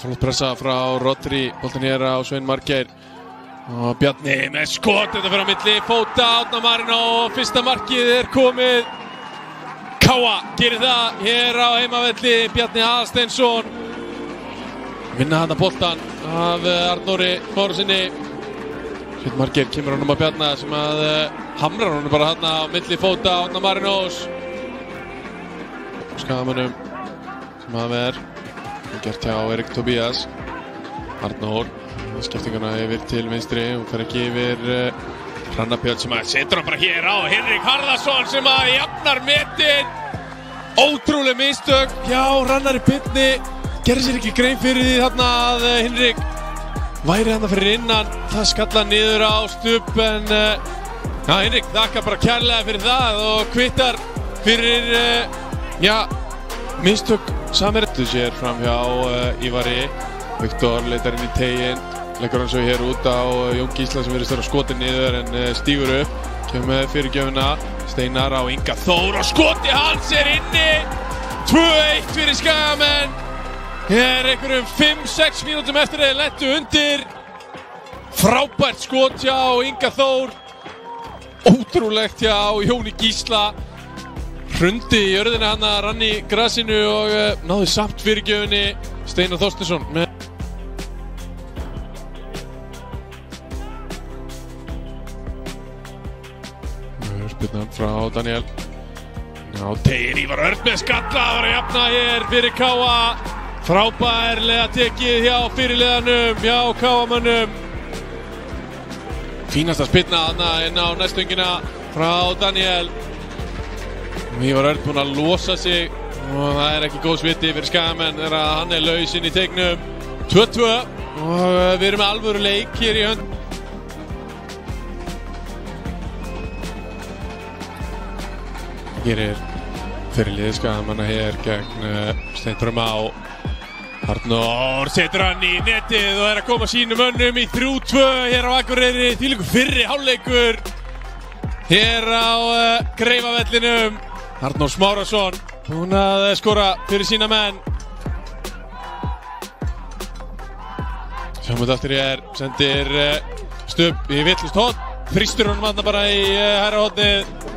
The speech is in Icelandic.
flott pressa frá Rodri, boltan hér á Svein Margeir og Bjarni með skot, þetta fyrir á milli fóta, Árna Marino og fyrsta markið er komið. Káa gerir það hér á heimavelli, Bjarni Aðalsteinsson vinna hana boltan af Arnóri Smárasyni. Svein Margeir kemur honum að Bjarna sem að hamrar honum bara hana á milli fóta Árna Marinos. Skagamönnum sem að er gert hjá Erik Tobias. Arnór skiptinguna yfir til vinstri og fer ekki yfir Hrannabjörn sem að setur hann bara hér á Hinrik Harðarsson sem að jafnar metin. Ótrúleg mistök hjá Hrannari Birni, gerði sér ekki grein fyrir því þarna að Hinrik væri þarna fyrir innan. Það skalla niður á stubb en Hinrik þakkar bara kærlega fyrir það og kvittar fyrir mistök Samertu sér fram hjá Ívari. Viktor leitar inn í teginn, leggur hann svo hér út á Jón Gísla sem virðist vera skotið niður en stígur upp, kemur með fyrirgjöfina. Steinar á Inga Þór og skoti hans er inni. 2-1 fyrir Skagamenn. Hér einhverjum 5-6 mínútum eftir þeir lentu undir. Frábært skot hjá Inga Þór. Ótrúlegt hjá Jóni Gísla. Hrundi í jörðina hann að rann í grasinu og náði samt fyrirgjöfinni. Steinar Þorsteinsson með spilnan frá Daniel. Teir Ívar Örn með skalla, það var að jafna hér fyrir Káa. Frábærlega tekið hjá fyrirliðanum, hjá Káamönnum. Fínasta spilna þarna inn á næstöngina frá Daniel. Ívar Örn búinn að losa sig og það er ekki góð sviti fyrir Skagamenn þegar hann er laus inn í teignum. 2-2 og við erum með alvöru leik hér í hönd. Gerir fyrirliði Skagamanna hér gegn Steintrömm á. Arnór setur hann í netið og er að koma sínum mönnum í 3-2 hér á Akureyri. Þvílíkur fyrri hálfleikur hér á Greifavellinum. Arnór Smárason búinn að skora fyrir sína menn. Sjáum þetta aftur hér, sendir Stubb í vitlaust horn, þrýstur honum þarna bara í hægra hornið.